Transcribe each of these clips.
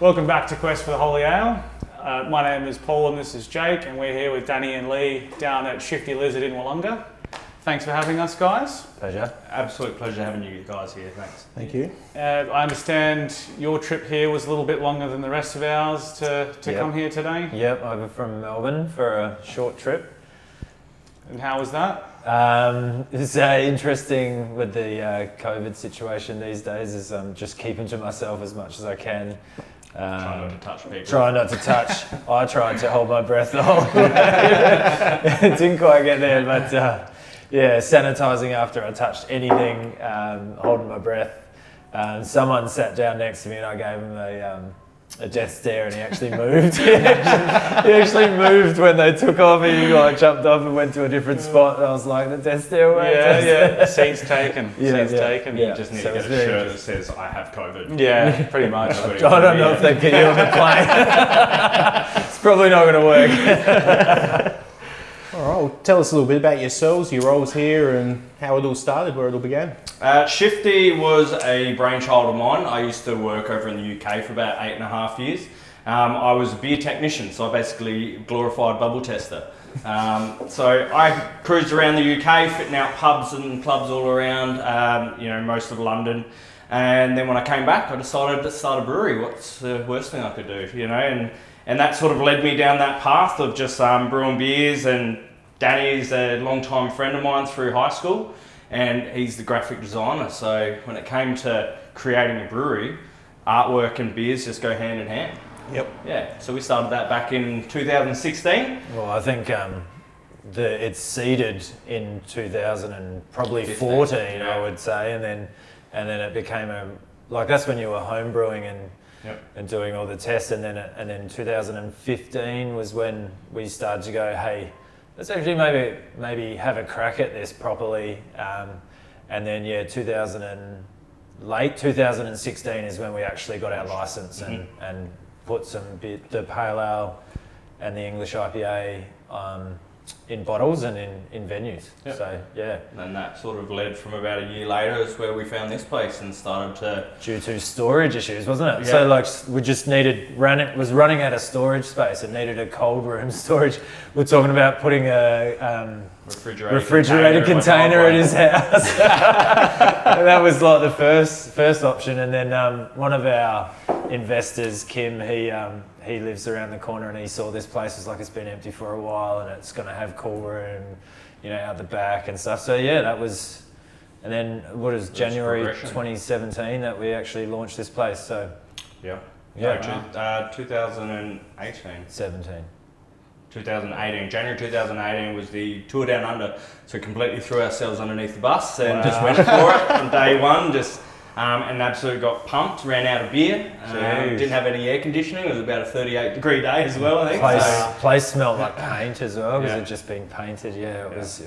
Welcome back to Quest for the Holy Ale. My name is Paul and this is Jake, and we're here with Danny and Lee down at Shifty Lizard in Willunga. Thanks for having us, guys. Pleasure. Absolute pleasure having you guys here, thanks. Thank you. I understand your trip here was a little bit longer than the rest of ours to come here today. Yep, over from Melbourne for a short trip. And how was that? It's interesting with the COVID situation these days is just keeping to myself as much as I can. Try not to touch people. Try not to touch. I tried to hold my breath the whole way. Didn't quite get there, but yeah, sanitising after I touched anything, holding my breath. Someone sat down next to me and I gave him a death stare, and he actually moved. He actually moved when they took off. He like jumped off and went to a different spot. And I was like, the death stare away. Yeah. Seats taken. Seats taken. You just need to get a shirt that says, I have COVID. Yeah, pretty much. I don't know if they get you on the plane. It's probably not going to work. All right, well, tell us a little bit about yourselves, your roles here, and how it all started, where it all began. Shifty was a brainchild of mine. I used to work over in the UK for about 8.5 years. I was a beer technician, so I basically glorified bubble tester. So I cruised around the UK, fitting out pubs and clubs all around, most of London. And then when I came back, I decided to start a brewery. What's the worst thing I could do, And that sort of led me down that path of just brewing beers. And Danny's a long-time friend of mine through high school, and he's the graphic designer. So when it came to creating a brewery, artwork and beers just go hand in hand. Yep. Yeah, so we started that back in 2016. Well, I think it's seeded in 2014, I would say, and then it became that's when you were home brewing and doing all the tests, and then 2015 was when we started to go, hey, let's actually maybe have a crack at this properly, and then late 2016 is when we actually got our license and put the pale ale and the English IPA in bottles and in venues. Yep. So yeah. And that sort of led from about a year later is where we found this place and started to... Due to storage issues, wasn't it? Yeah. So we just was running out of storage space. It needed a cold room storage. We're talking about putting a refrigerated container at his house. And that was like the first option. And then one of our investors, Kim, he lives around the corner, and he saw this place was like, it's been empty for a while and it's going to have cool room, out the back and stuff. So yeah, that was, and then January 2017 that we actually launched this place. So yeah. 2018. 2018. January 2018 was the tour down under. So completely threw ourselves underneath the bus and just went for it from day one. And absolutely got pumped, ran out of beer. Didn't have any air conditioning. It was about a 38-degree day as well, I think. Place smelled like paint as well, because it had just been painted. Yeah, it was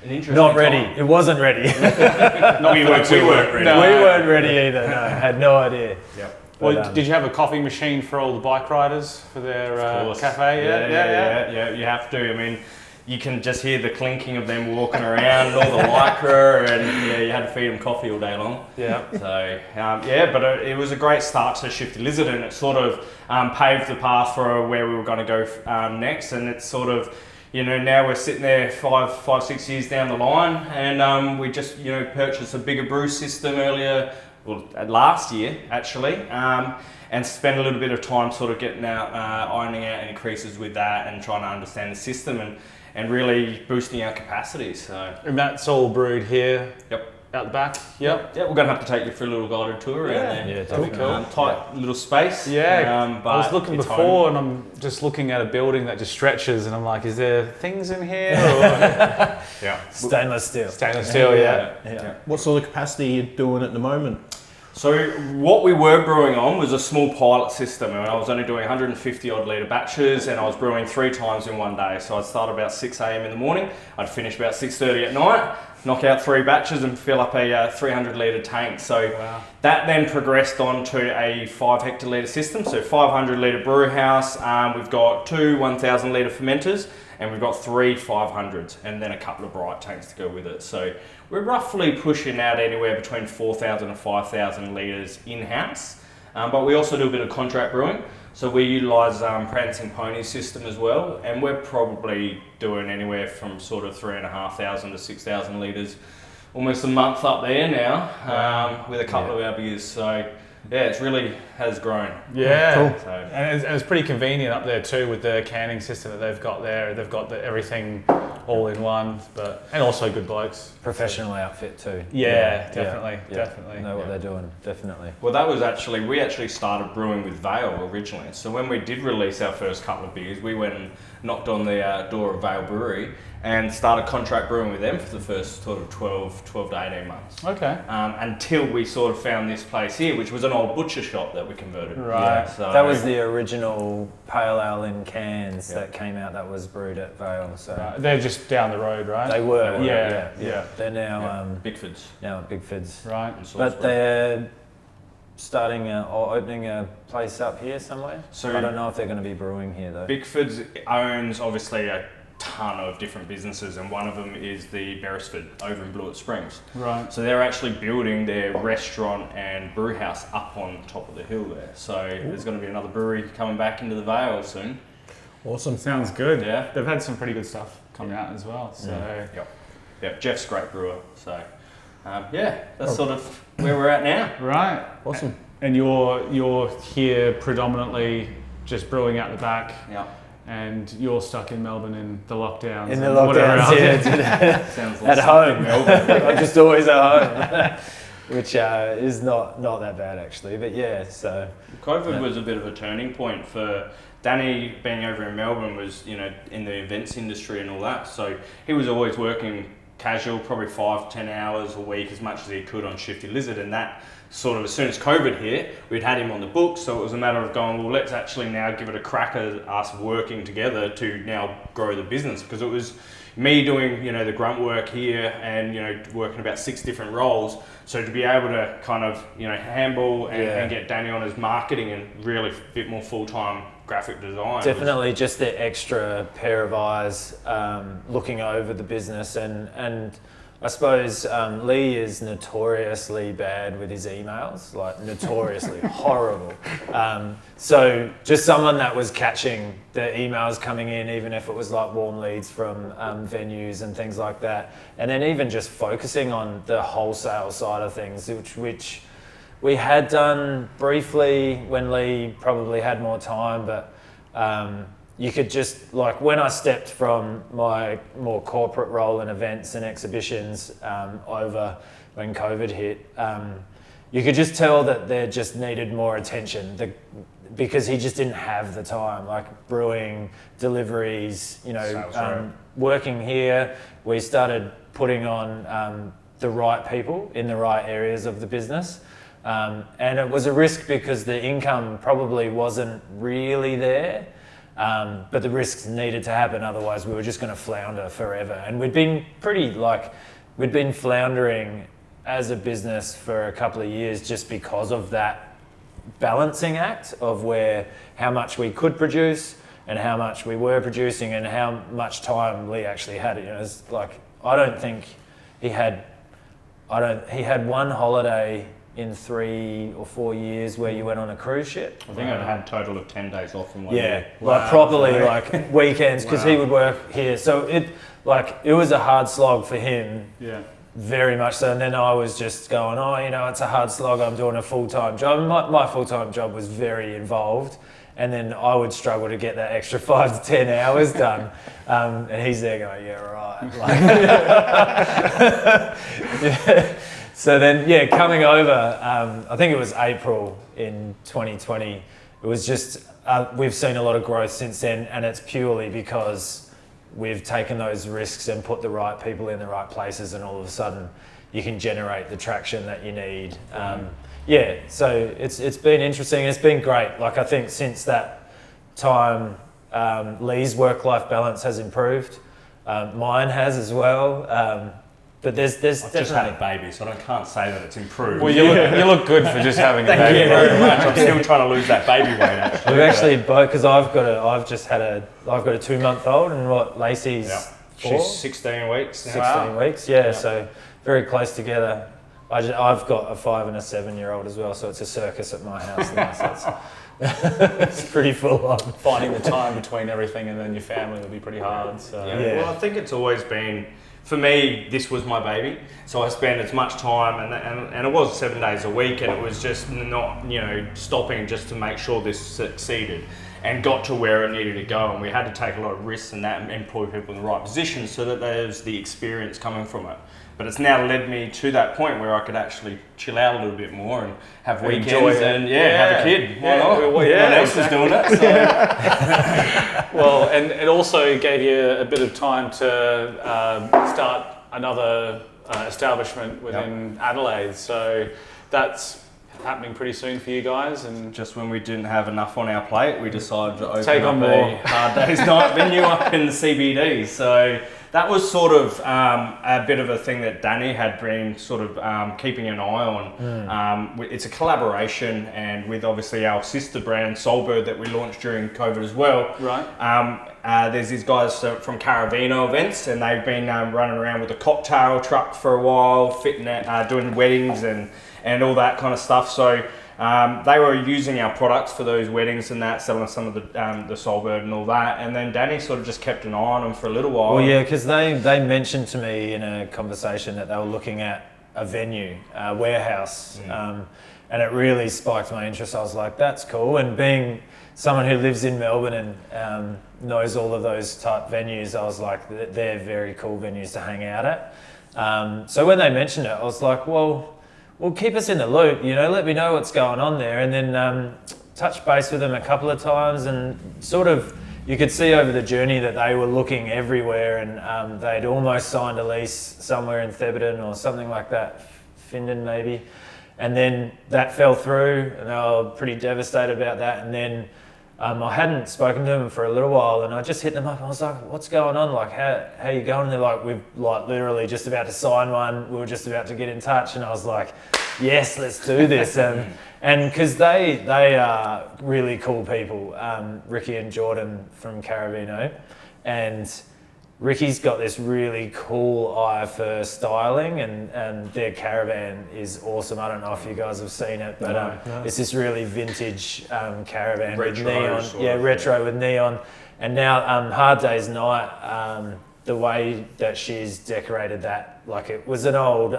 an interesting not ready. time. It wasn't ready. we weren't ready. No. We weren't ready either. No, had no idea. Yep. Well, did you have a coffee machine for all the bike riders for their cafe? Yeah. You have to. I mean, you can just hear the clinking of them walking around, all the lycra, and you had to feed them coffee all day long. Yeah. So but it was a great start to Shifty Lizard, and it sort of paved the path for where we were going to go next. And it's sort of, now we're sitting there 5-6 years down the line, and we just purchased a bigger brew system last year actually. And spend a little bit of time sort of getting out, ironing out any creases with that, and trying to understand the system and really boosting our capacity. So. And that's all brewed here? Yep. out the back. Yep. Yeah, we're going to have to take you for a little guided tour around there. Yeah, That'd be definitely. cool. Tight little space. Yeah, but I was looking it's before home. and I'm just looking at a building that just stretches and I'm like, is there things in here? Or Yeah. Stainless steel. stainless steel, yeah. Yeah. What sort of capacity are you doing at the moment? So what we were brewing on was a small pilot system, and I was only doing 150 odd litre batches, and I was brewing 3 times in one day. So I'd start about 6 a.m. in the morning, I'd finish about 6:30 at night, knock out 3 batches and fill up a 300 litre tank. So that then progressed on to a 5 hectolitre system, so 500 litre brew house. We've got 2 1,000 litre fermenters, and we've got 3 500s, and then a couple of bright tanks to go with it. So we're roughly pushing out anywhere between 4,000 and 5,000 litres in-house. But we also do a bit of contract brewing. So we utilise Prancing Pony system as well, and we're probably doing anywhere from sort of 3,500 to 6,000 litres almost a month up there now, with a couple of our beers. So yeah, it's really has grown. Yeah, Cool. So and it's pretty convenient up there too with the canning system that they've got there. They've got everything all in one, and also good blokes. Professional outfit too. Yeah, definitely, Yeah. definitely. Know what they're doing, definitely. well, that was we actually started brewing with Vale originally. So when we did release our first couple of beers, we went and knocked on the door of Vale Brewery and started contract brewing with them for the first sort of 12 to 18 months. Okay. Until we sort of found this place here, which was an old butcher shop that we converted. Right. So That was the original pale ale in cans that came out that was brewed at Vale. So They're just down the road, right? they were. Yeah. They're now Bickfords. now at Bigfords. Right. in Salisbury. But they're starting or opening a place up here somewhere. So I don't know if they're going to be brewing here though. Bickfords owns obviously a ton of different businesses, and one of them is the Beresford over in Blewett Springs. Right. So they're actually building their restaurant and brew house up on top of the hill there. So there's going to be another brewery coming back into the Vale soon. Awesome. Sounds good. Yeah. They've had some pretty good stuff coming out as well. So Yep, Jeff's a great brewer. So that's sort of where we're at now. right. Awesome. And you're here predominantly just brewing out the back. Yeah. And you're stuck in Melbourne in the lockdowns. In the and whatever lockdowns, else. yeah. Sounds like At something home. Melbourne. I'm just always at home, which is not that bad actually. But yeah, so COVID was a bit of a turning point for Danny. Being over in Melbourne was, in the events industry and all that. So he was always working casual, probably 5-10 hours a week, as much as he could on Shifty Lizard, and that sort of, as soon as COVID hit, we'd had him on the books, so it was a matter of going, well, let's actually now give it a crack at us working together to now grow the business, because it was me doing, the grunt work here and, working about 6 different roles. So to be able to kind of, handball and get Danny on as marketing and really a bit more full-time graphic design. definitely just the extra pair of eyes looking over the business, and I suppose Lee is notoriously bad with his emails, like notoriously horrible. So just someone that was catching the emails coming in, even if it was like warm leads from venues and things like that. And then even just focusing on the wholesale side of things, which we had done briefly when Lee probably had more time, but you could just, like when I stepped from my more corporate role in events and exhibitions over when COVID hit, you could just tell that there just needed more attention because he just didn't have the time, like brewing, deliveries, working here. We started putting on the right people in the right areas of the business. And it was a risk because the income probably wasn't really there. But the risks needed to happen, otherwise we were just going to flounder forever. And we'd been floundering as a business for a couple of years just because of that balancing act of how much we could produce and how much we were producing and how much time Lee actually had. It's like, he had one holiday in 3 or 4 years where you went on a cruise ship. I think I had a total of 10 days off from one Yeah, year. like properly, like weekends, because he would work here. So it was a hard slog for him. Yeah. Very much so. And then I was just going, it's a hard slog. I'm doing a full-time job. My full-time job was very involved. And then I would struggle to get that extra 5 to 10 hours done. And he's there going, yeah, right. Like, So then, yeah, coming over, I think it was April in 2020. It was just, we've seen a lot of growth since then, and it's purely because we've taken those risks and put the right people in the right places, and all of a sudden you can generate the traction that you need. Yeah, so it's been interesting. It's been great. Like, I think since that time, Lee's work-life balance has improved. Mine has as well. But there's I've just had a baby, so I can't say that it's improved. Well, you look good for just having a Thank baby. you very much. I'm still trying to lose that baby weight. Actually, We've actually both, because I've got a 2-month-old, and Lacey's she's 16 weeks now. 16 weeks, yeah, so very close together. I've got a 5 and a 7-year-old as well, so it's a circus at my house now, so it's pretty full on. Finding the time between everything and then your family will be pretty hard. So. Yeah. Well, I think it's always been, for me, this was my baby, so I spent as much time, and it was 7 days a week, and it was just not, stopping just to make sure this succeeded and got to where it needed to go. And we had to take a lot of risks and that, and employ people in the right positions so that there's the experience coming from it. But it's now led me to that point where I could actually chill out a little bit more and have weekends and have a kid. Why not? Well, no one else was doing it. So. Well, and it also gave you a bit of time to start another establishment within Adelaide. So that's happening pretty soon for you guys. And Just when we didn't have enough on our plate, we decided to open Take up on more. a Hard Days Night venue up in the CBD. So that was sort of a bit of a thing that Danny had been sort of keeping an eye on. It's a collaboration, and with obviously our sister brand Soulbird that we launched during COVID as well. right. There's these guys from Caravino events, and they've been running around with a cocktail truck for a while, fitting it, doing weddings and all that kind of stuff. So they were using our products for those weddings and that, selling some of the Soulbird and all that. And then Danny sort of just kept an eye on them for a little while. Well, yeah, because they mentioned to me in a conversation that they were looking at a venue, a warehouse, and it really spiked my interest. I was like, that's cool. And being someone who lives in Melbourne and knows all of those type venues, I was like, they're very cool venues to hang out at. So when they mentioned it, I was like, well, keep us in the loop, let me know what's going on there. And then touch base with them a couple of times, and sort of, you could see over the journey that they were looking everywhere, and they'd almost signed a lease somewhere in Theberton or something like that, Findon maybe. And then that fell through, and they were pretty devastated about that. And then I hadn't spoken to them for a little while, and I just hit them up. I was like, what's going on? Like, how you going? And they're like, we're like literally just about to sign one. We were just about to get in touch. And I was like, yes, let's do this. And because they are really cool people, Ricky and Jordan from Caravino. And Ricky's got this really cool eye for styling, and their caravan is awesome. I don't know if you guys have seen it, but it's this really vintage caravan Retro with neon. sort Yeah, of, retro with neon. And now Hard Days Night, the way that she's decorated that, like it was an old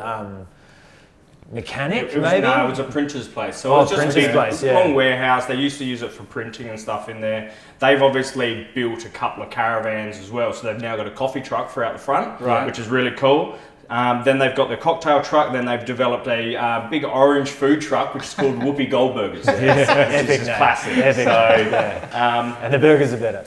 mechanic, maybe? No, it was a printer's place. So Oh, it was just a printer's big, place, yeah. long warehouse. They used to use it for printing and stuff in there. They've obviously built a couple of caravans as well. So they've now got a coffee truck for out the front, Right. which is really cool. Then they've got the cocktail truck. Then they've developed a big orange food truck, which is called Whoopi Goldburgers. Which Epic is name. classic. Epic So, name. And the burgers are better.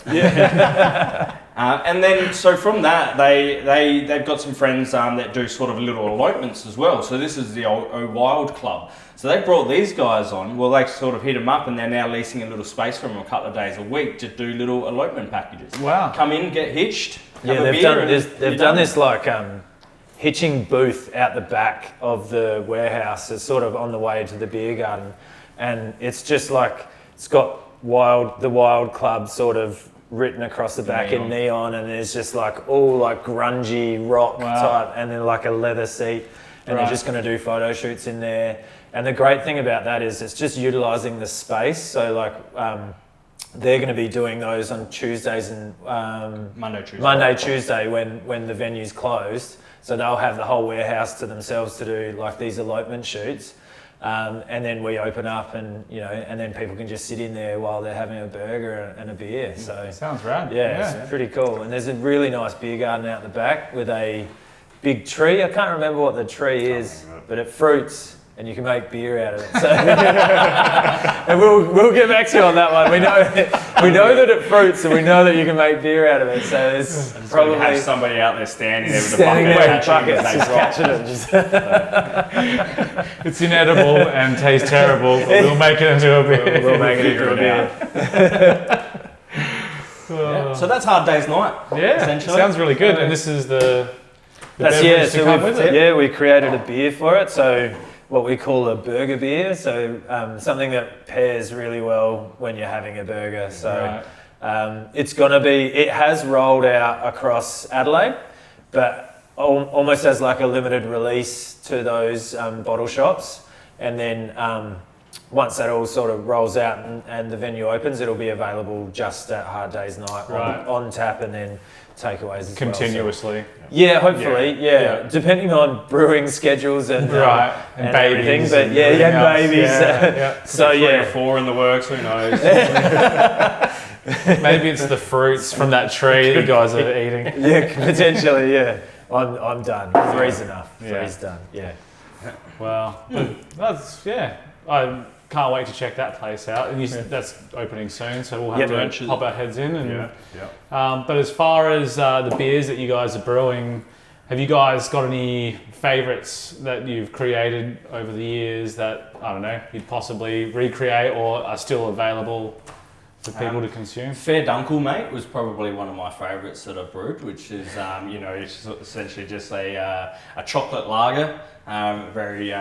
and then, so from that, they've got some friends that do sort of little elopements as well. So this is the old Wild Club. So they brought these guys on. Well, they sort of hit them up, and they're now leasing a little space from them a couple of days a week to do little elopement packages. Wow. Come in, get hitched. Yeah, have a they've beer, done and this. you're They've done done. this like hitching booth out the back of the warehouse. It's sort of on the way to the beer garden, and it's just like it's got the Wild Club sort of written across the back in neon, and there's just like all like grungy rock type, and then like a leather seat, and they're just going to do photo shoots in there. And the great thing about that is it's just utilising the space. So like they're going to be doing those on Tuesdays and Monday, Tuesday when the venue's closed. So they'll have the whole warehouse to themselves to do like these elopement shoots. And then we open up, and and then people can just sit in there while they're having a burger and a beer. So Sounds rad. yeah, it's pretty cool. And there's a really nice beer garden out the back with a big tree. I can't remember what the tree is, but it fruits. And you can make beer out of it. So and we'll get back to you on that one. We know that it fruits, and we know that you can make beer out of it. So it's probably have somebody out there standing there with a bucket, just catching it. It's inedible and tastes terrible, but we'll make it into a beer. We'll make it into a beer. So that's Hard Day's Night. Yeah, essentially. Sounds really good. And this is the That's beverage to come with it. Yeah, we created a beer for it. So what we call a burger beer. So something that pairs really well when you're having a burger. So it has rolled out across Adelaide, but almost as like a limited release to those bottle shops. And then once that all sort of rolls out and the venue opens, it'll be available just at Hard Days Night on tap, and then takeaways as continuously. Well. So, yeah, hopefully, yeah. Depending on brewing schedules and and everything, babies, but young babies. So 3 or 4 in the works. Who knows? Maybe it's the fruits from that tree that you guys are eating. Yeah, potentially. Yeah, I'm done. 3's enough. 3's done. Yeah. Well, that's I can't wait to check that place out. And that's opening soon, so we'll have to pop our heads in. And, but as far as the beers that you guys are brewing, have you guys got any favourites that you've created over the years that, I don't know, you'd possibly recreate or are still available for people to consume? Fair Dunkel, mate, was probably one of my favourites that I've brewed, which is, it's essentially just a chocolate lager, very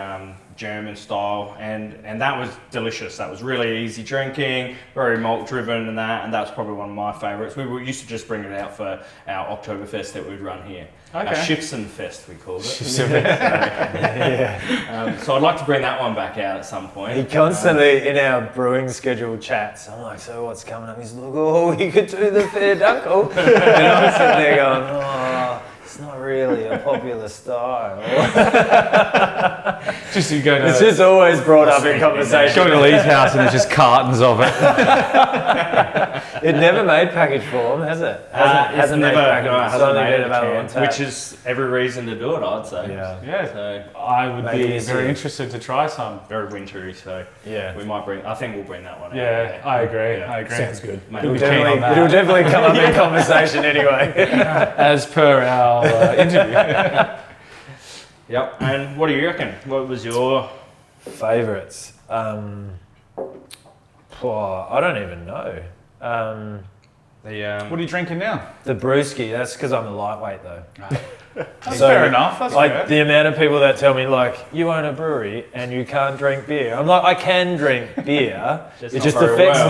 German style, and that was delicious. That was really easy drinking, very malt driven, and that's probably one of my favourites. We used to just bring it out for our Oktoberfest that we'd run here. Okay. Our Schiffsenfest, we called it. Yeah. So I'd like to bring that one back out at some point. He constantly in our brewing schedule chats. I'm like, so what's coming up? He's like, oh, you could do the Fair Dunkel. And I'm sitting there going, oh, it's not really a popular style. Just you go to It's just always brought up in conversation. go to Lee's house and there's just cartons of it. It never made package form, has it? Hasn't made package form. It's only been available on tap. which is every reason to do it, I'd say. Yeah. So I would Maybe be this very year. interested to try some. very wintry, so Yeah. we might bring. I think we'll bring that one out. Yeah, I agree. Yeah. I agree. Sounds good. Mate, It'll Be keen on that. definitely come up in conversation anyway. As per our interview. Yep. And what do you reckon? What was your Favourites? I don't even know. What are you drinking now? The brewski, that's because I'm a lightweight though. That's fair enough. That's like fair. the amount of people that tell me like, you own a brewery and you can't drink beer. I'm like, I can drink beer, it not just very affects well.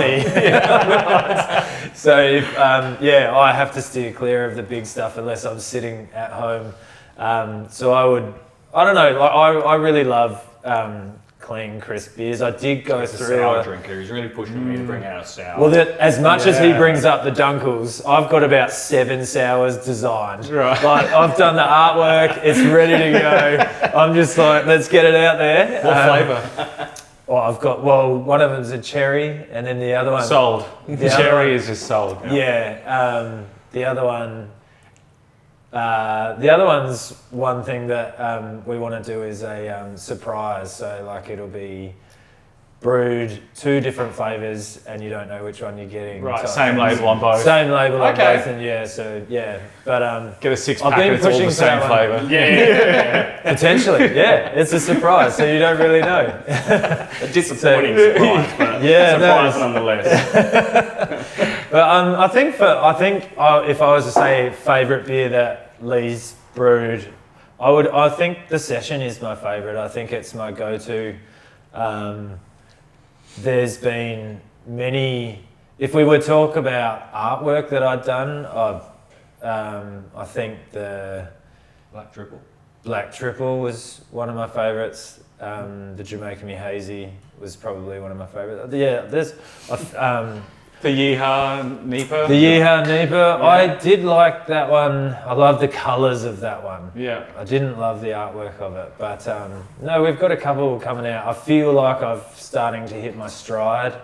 me. So if, I have to steer clear of the big stuff unless I'm sitting at home. So I don't know, like I really love clean, crisp beers. I did go as a through sour drinker? He's really pushing me to bring out a sour. well, as much as he brings up the Dunkels, I've got about 7 sours designed. Right. Like, I've done the artwork, it's ready to go. I'm just like, let's get it out there. What flavour? One of them's a cherry, and then the other one... Sold. The The other cherry one- is just sold. Yeah, the other one's one thing that we want to do is a surprise. So like it'll be brewed 2 different flavours and you don't know which one you're getting. Right, type same thing. label on both. Same label on Okay. both, and but Get a 6 I've pack, been it's all pushing the for same that one. flavour. potentially, it's a surprise, so you don't really know. a disappointing surprise, but surprise nonetheless. But I think if I was to say favourite beer that Lee's brewed, I think the Session is my favourite. I think it's my go-to. There's been many. If we were to talk about artwork that I've done, I think the Black Triple was one of my favourites. The Jamaica Me Hazy was probably one of my favourites. Yeah, there's. The Yeehaw Nipa. The Yeehaw Nipa, I did like that one. I love the colours of that one. Yeah. I didn't love the artwork of it, but no, we've got a couple coming out. I feel like I'm starting to hit my stride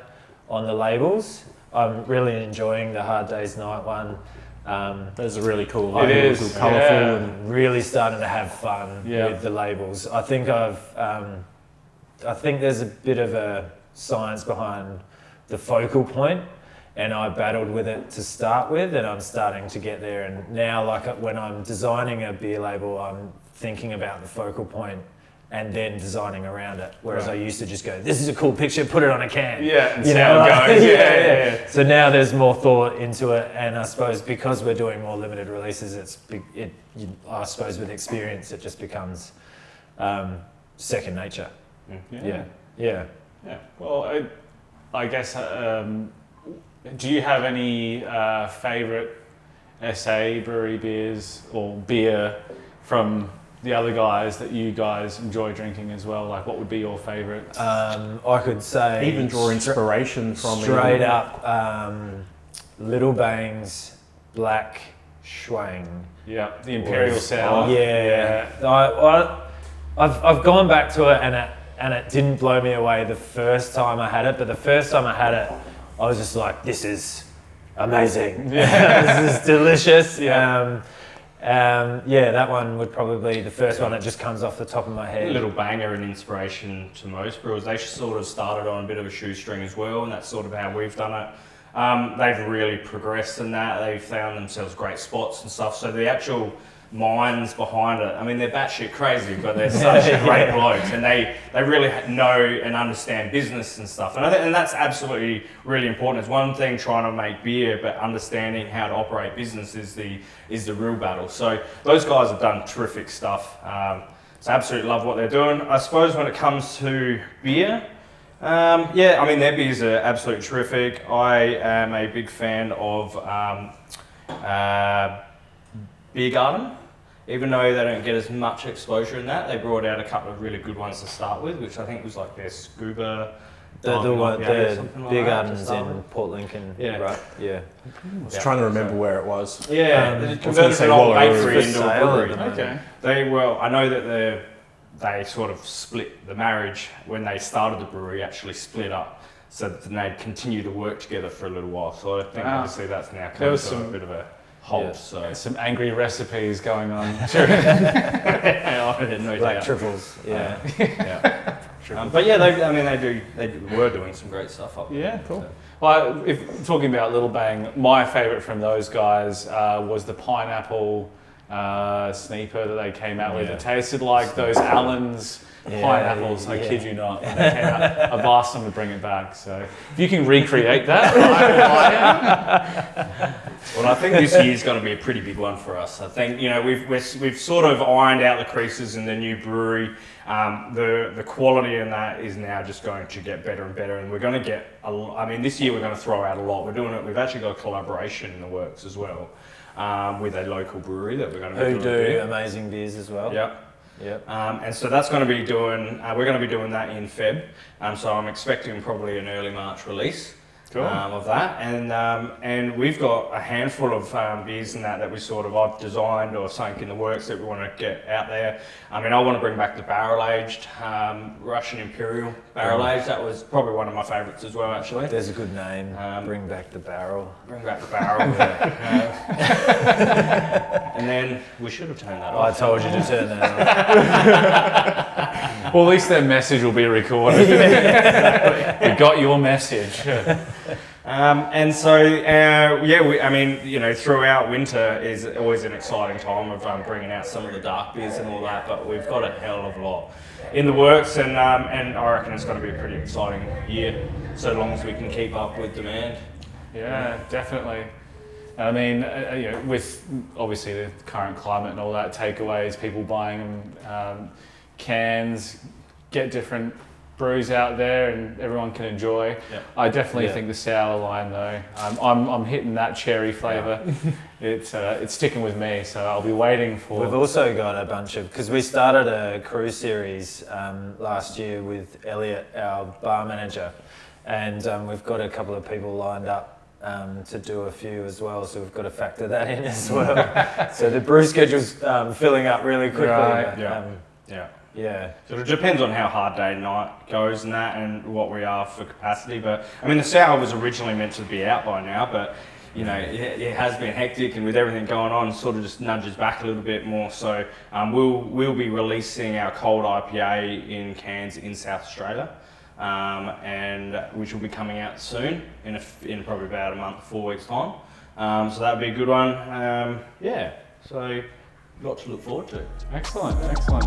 on the labels. I'm really enjoying the Hard Day's Night one. Those are really cool. It labels, is, colourful, yeah. and Really starting to have fun Yeah. with the labels. I think I think there's a bit of a science behind the focal point, and I battled with it to start with, and I'm starting to get there. And now, like when I'm designing a beer label, I'm thinking about the focal point and then designing around it. Whereas I used to just go, "This is a cool picture, put it on a can." Yeah, and You see know, how it like- goes. yeah. So now there's more thought into it, and I suppose because we're doing more limited releases, I suppose with experience it just becomes second nature. Yeah. Yeah. Well, I guess, do you have any favourite SA brewery beers or beer from the other guys that you guys enjoy drinking as well? Like, what would be your favourite? I could say even draw inspiration from straight up Little Bang's Black Schwang. Yeah, the Imperial Was- Sour. Yeah. I've gone back to it and it didn't blow me away the first time I had it, but the first time I had it, I was just like, this is amazing. This is delicious. Yeah. That one would probably be the first one that just comes off the top of my head. Little banger and inspiration to most brewers. They sort of started on a bit of a shoestring as well, and that's sort of how we've done it. They've really progressed in that. They've found themselves great spots and stuff. So the actual minds behind it, I mean, they're batshit crazy, but they're such great blokes, and they really know and understand business and stuff. And and that's absolutely really important. It's one thing trying to make beer, but understanding how to operate business is the real battle. So those guys have done terrific stuff. So absolutely love what they're doing. I suppose when it comes to beer, I mean, their beers are absolutely terrific. I am a big fan of Beer Garden. Even though they don't get as much exposure in that, they brought out a couple of really good ones to start with, which I think was like their Scuba. The something like Beer that to Gardens start in with. Port Lincoln, Yeah. right? Yeah. I was trying to remember where it was. Yeah, Um, they I was converted gonna say an old Wallaroo. bakery For into a sale brewery. at the moment. Okay. I know that they sort of split the marriage when they started the brewery, actually split up, so that they'd continue to work together for a little while. So I think Wow. obviously that's now There come was to a some- bit of a halt. Yeah. So There's some angry recipes going on. no Black doubt. triples. Yeah. Yeah. But yeah, they were doing some great stuff up there. Yeah, cool. So. Well, if talking about Little Bang, my favourite from those guys was the pineapple sneaper that they came out with. Yeah. It tasted like those Allen's Yeah, pineapples. I yeah. kid you not. When they came out, I've asked them to bring it back. So if you can recreate that, I am. Well, I think this year's going to be a pretty big one for us. I think we've sort of ironed out the creases in the new brewery. The quality in that is now just going to get better and better, and we're going to get. This year we're going to throw out a lot. We're doing it. We've actually got a collaboration in the works as well with a local brewery that we're going to be Who doing. do a beer. amazing beers as well. Yep. Yep. And so that's going to be doing. We're going to be doing that in Feb. So I'm expecting probably an early March release. Cool. Of that, and we've got a handful of beers in that I've designed or sunk in the works that we want to get out there. I mean, I want to bring back the barrel-aged Russian Imperial barrel-aged. That was probably one of my favourites as well, actually. There's a good name. Um, Bring back the barrel. Bring back the barrel. And then we should have turned that I off. told you to turn that off. Well, at least their message will be recorded. We got your message. And so, throughout winter is always an exciting time of bringing out some of the dark beers and all that, but we've got a hell of a lot in the works, and I reckon it's going to be a pretty exciting year, so long as we can keep up with demand. Yeah, definitely. I mean, with obviously the current climate and all that, takeaways, people buying cans, get different brews out there, and everyone can enjoy. Yeah. I definitely Yeah. think the sour line though. I'm hitting that cherry flavour. It's sticking with me, so I'll be waiting for. We've also got a bunch of, because we started a cruise series last year with Elliot, our bar manager, and we've got a couple of people lined up to do a few as well, so we've got to factor that in as well. So the brew schedule's filling up really quickly. Right, but, yeah. yeah. So it depends on how hard day and night goes and that, and what we are for capacity. But I mean, the sour was originally meant to be out by now, but it has been hectic, and with everything going on, it sort of just nudges back a little bit more. So we'll be releasing our cold IPA in cans in South Australia, and which will be coming out soon in probably about a month, 4 weeks time. So that'll be a good one. So lot to look forward to. Excellent, excellent.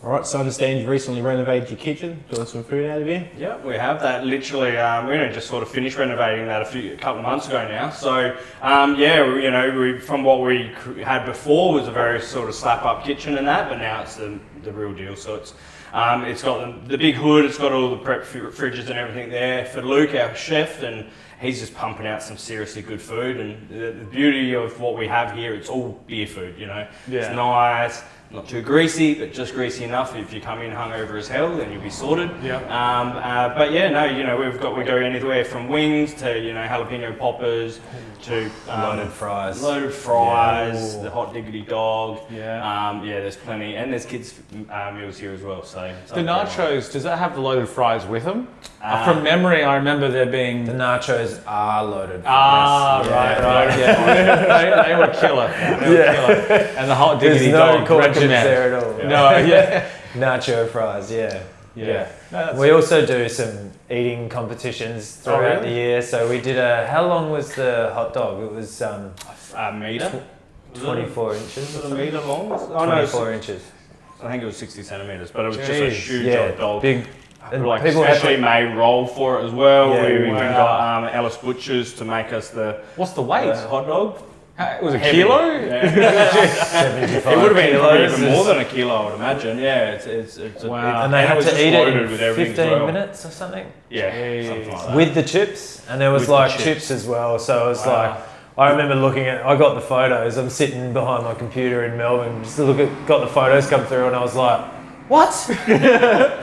Alright, so I understand you've recently renovated your kitchen, doing some food out of here. Yeah, we have that. Literally, we only just sort of finished renovating that a couple of months ago now. So, we from what we had before was a very sort of slap-up kitchen and that, but now it's the real deal. So it's got the big hood, it's got all the prep fridges and everything there for Luke, our chef, and he's just pumping out some seriously good food. And the beauty of what we have here, it's all beer food. It's nice. Not too greasy, but just greasy enough. If you come in hungover as hell, then you'll be sorted. Yeah. We go anywhere from wings to jalapeno poppers to Loaded fries. The hot diggity dog. Yeah. There's plenty, and there's kids meals here as well. So The nachos, does that have the loaded fries with them? From memory, I remember there being... The nachos are loaded. Right. Yeah. they were killer. And the hot diggity There's no dog corrections regiment. there at all. Nacho fries, yeah. No, We also do some eating competitions throughout the year. So we did how long was the hot dog? It was a meter. 24 inches. Was it a meter long? 24 inches. I think it was 60 centimeters, but it was just a huge hot dog. Big. And Like people especially made roll for it as well. Yeah, we even wow. got Ellis Butchers to make us the What's the weight? hot dog. It was a Heavy. kilo? Yeah. 75 It would have been probably kilos. even more than a kilo, I would imagine. Yeah, it's Wow. And they it had was to just eat it loaded in with everything 15 as well. minutes or something. Yeah, something like that. With the chips, and there was With the like chips. chips as well. So it was Wow. like, I remember looking at, I got the photos. I'm sitting behind my computer in Melbourne, just got the photos come through, and I was like, what?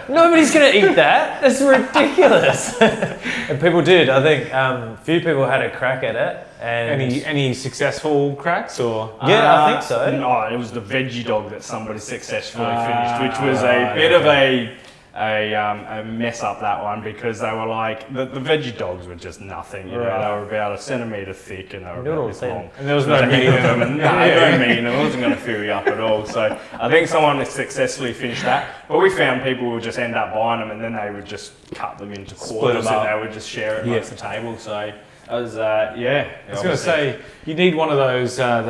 Nobody's gonna eat that. That's ridiculous. And people did. I think a few people had a crack at it. And Any successful cracks or? Yeah, I think so. No, it was the veggie dog that somebody successfully finished, which was a bit of a mess up, that one, because they were like the veggie dogs were just nothing. They were about a centimetre thick and they were about this long. And there was no meat in them. No meat. It wasn't going to fill you up at all. So I think someone successfully finished that. But we found people would just end up buying them and then they would just cut them into quarters them up. and they would just share it amongst the table. So it was I was going to say, you need one of those I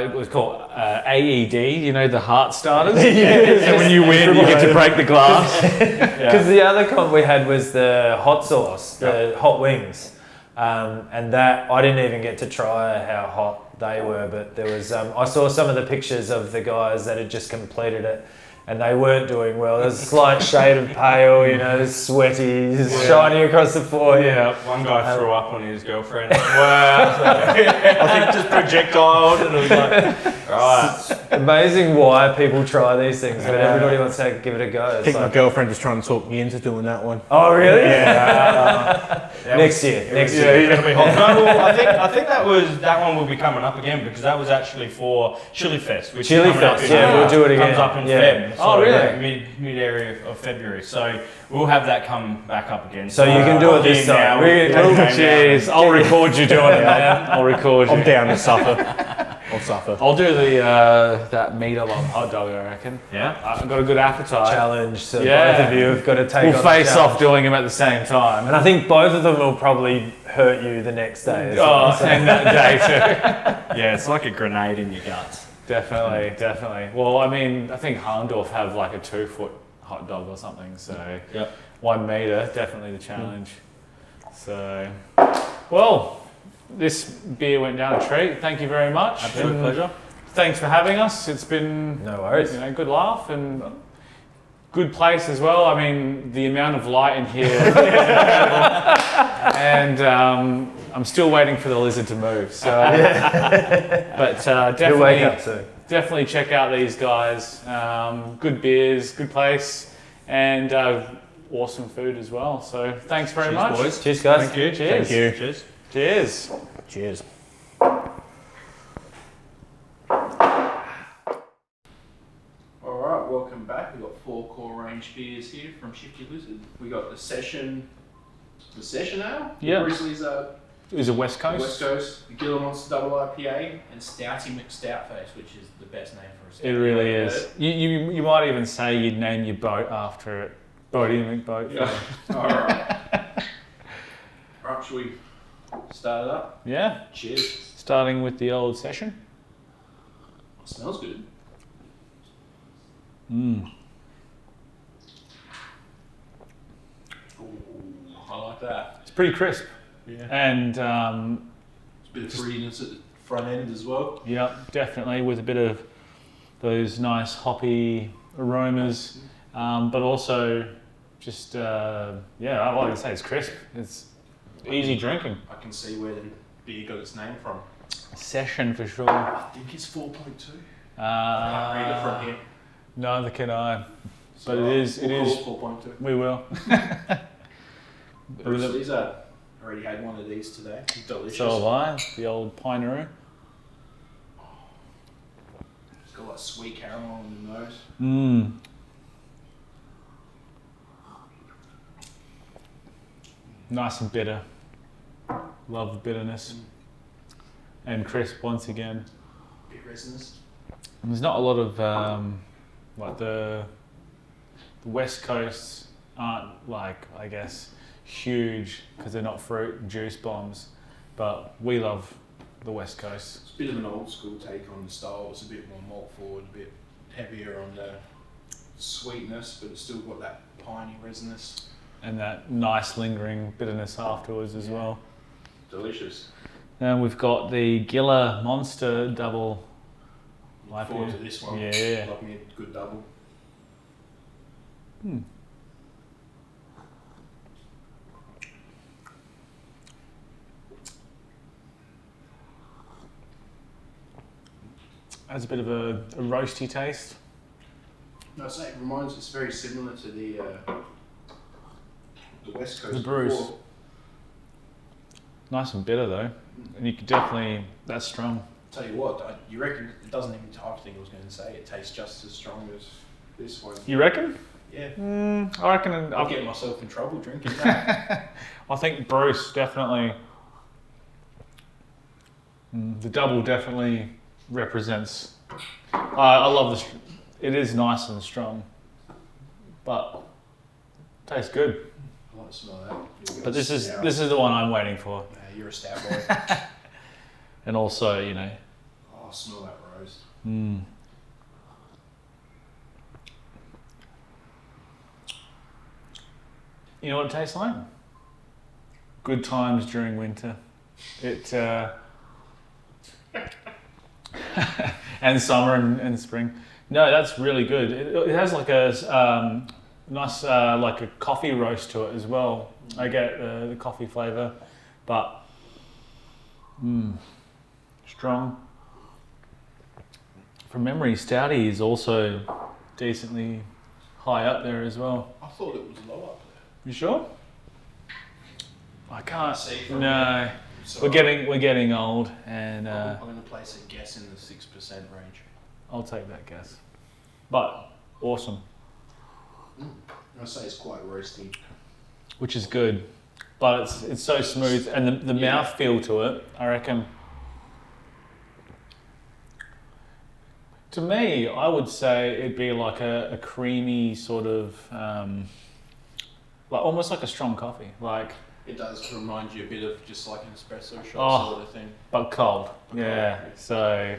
was called AED, the heart starters. So when you win, you get to break the glass. Because the other comp we had was the hot sauce, the hot wings. And that, I didn't even get to try how hot they were, but there was, I saw some of the pictures of the guys that had just completed it, and they weren't doing well. There's a slight shade of pale, sweaty, shiny across the floor. Yeah. One guy threw up on his girlfriend. Wow. I think just projectiled and it was like, right. Amazing why people try these things, but everybody wants to give it a go. I It's think my like, girlfriend was trying to talk me into doing that one. oh really? Yeah. Next year. Yeah, you're gonna be hot. No, well, I think that one will be coming up again because that was actually for Chili Fest. Which Chili is coming up Fest, in- yeah, we'll do it again. Comes up in Yeah. Feb. Oh, so, really? Mid area of February. So we'll have that come back up again. So you can do it this now, time. Cheers. I'll record you doing it, man. I'll record you. I'm down to suffer. I'll suffer. I'll do that meter long hot dog, I reckon. Yeah. I've got a good appetite. Challenge. So Yeah. both of you have got to take We'll on face the challenge. off doing them at the same time. And I think both of them will probably hurt you the next day. Oh, and that day too. Yeah, it's like a grenade in your guts. Definitely. Well, I mean, I think Harndorf have like a 2-foot hot dog or something. So 1 meter, definitely the challenge. So, well, this beer went down a treat. Thank you very much. Absolute And pleasure. Thanks for having us. It's been No worries. good laugh and good place as well. I mean, the amount of light in here, and I'm still waiting for the lizard to move. So, but You'll definitely. wake up soon. definitely check out these guys. Good beers, good place, and awesome food as well. So thanks very much. Boys. Cheers, guys. Thank you. Cheers. Thank you. Cheers. Cheers. Cheers. Alright, welcome back. We've got 4 core range beers here from Shifty Lizard. We got the Session Ale, Yeah. Bruce Lizard, It was a West Coast. West Coast, the Gila Monster Double IPA, and Stouty McStoutface, which is the best name for a stout. It really is. You might even say you'd name your boat after it. Boaty McBoat. Yeah. Alright. Alright, should we start it up? Yeah. Cheers. Starting with the old session. It smells good. Mm. Ooh, I like that. It's pretty crisp. Yeah. And There's a bit of fruitiness at the front end as well. yeah, definitely with a bit of those nice hoppy aromas, but also just yeah, like I say, it's crisp. It's easy drinking. I can see where the beer got its name from. Session for sure. I think it's 4.2. I can't read it from here. Neither can I. So But it is. We'll call it 4.2. We will. Bruce Lizard. Already had one of these today. Delicious. So have I. The old Pinearoo. It's got like sweet caramel in the nose. Mmm. Nice and bitter. Love the bitterness. And crisp once again. Bit resinous. There's not a lot of like the West Coasts aren't like, I guess, huge because they're not fruit and juice bombs, but we love the West Coast. It's a bit of an old school take on the style. It's a bit more malt forward, a bit heavier on the sweetness, but it's still got that piney resinous. And that nice lingering bitterness afterwards as well. Delicious. And we've got the Gila Monster Double. Look forward to this one. Yeah. Love me a good double. Has a bit of a roasty taste. No, I say it reminds. It's very similar to the West Coast. The Bruce. before. Nice and bitter though. And you could definitely, that's strong. Tell you what, you reckon it doesn't even. I think I was going to say it tastes just as strong as this one. You reckon? Yeah. I reckon. I'll get myself in trouble drinking that. I think Bruce definitely. The double definitely represents. I love this. It is nice and strong, but tastes good. I like to smell that. But this is the one I'm waiting for. You're a stout boy. And also, you know. Oh, smell that roast. You know what it tastes like? Good times during winter. It and summer and spring. No, that's really good. It has like a nice like a coffee roast to it as well. I get the coffee flavour, but strong. From memory, Stouty is also decently high up there as well. I thought it was low up there. You sure? I can't see from No, here. So we're getting old, and I'm going to place a guess in the 6% range. I'll take that guess. But awesome, I say it's quite roasty. which is good. But it's so smooth, and the Yeah. mouth feel to it, I reckon. To me, I would say it'd be like a creamy sort of, like almost like a strong coffee, like It does remind you a bit of just like an espresso shot Oh. sort of thing. but cold. But Yeah, cold. so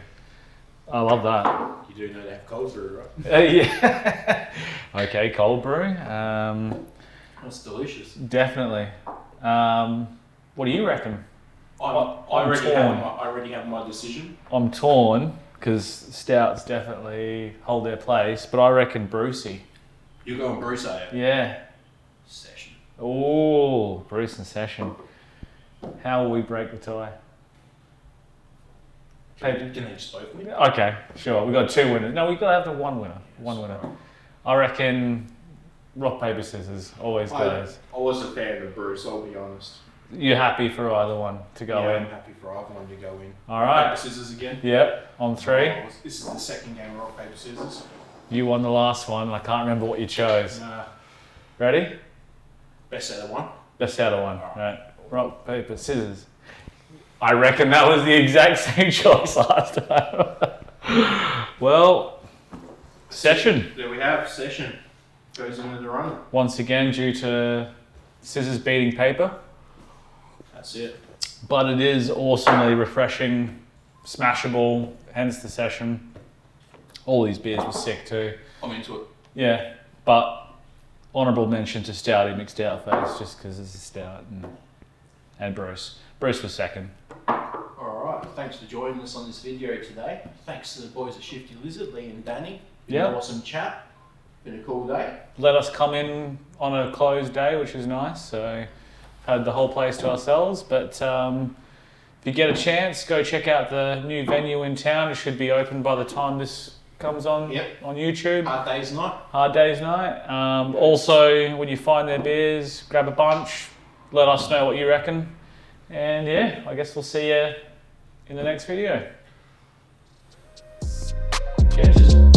I love that. You do know they have cold brew, right? Yeah. Okay, cold brew. That's delicious. Definitely. What do you reckon? I I'm torn. already have my decision. I'm torn because stouts definitely hold their place, but I reckon Brucey. You're going Bruce, are you? Yeah. Session. Oh, Bruce and Session. How will we break the tie? Can they just both win? Okay, sure. We got 2 winners. No, we got to have the one winner. One winner. I reckon rock, paper, scissors always goes. I was a fan of Bruce, I'll be honest. You're happy for either one to go in? I'm happy for either one to go in. All right. Rock, paper, scissors again. Yep, on 3. This is the second game of rock, paper, scissors. You won the last one, and I can't remember what you chose. Ready? Best out of 1. Best out of 1. Right. Rock, paper, scissors. I reckon that was the exact same choice last time. Well, session. There we have, session. Goes into the runner. Once again, due to scissors beating paper. That's it. But it is awesomely refreshing, smashable, hence the session. All these beers were sick too. I'm into it. Yeah, but honourable mention to Stouty McStout Face, just because it's a stout, and Bruce. Bruce was second. Alright, thanks for joining us on this video today. Thanks to the boys at Shifty Lizard, Lee and Danny. Yeah. Awesome chat. Been a cool day. Let us come in on a closed day, which is nice. So had the whole place to ourselves. But if you get a chance, go check out the new venue in town. It should be open by the time this comes on on YouTube. Hard Day's Night. Hard Day's Night. Also, when you find their beers, grab a bunch. Let us know what you reckon. And yeah, I guess we'll see you in the next video. Cheers.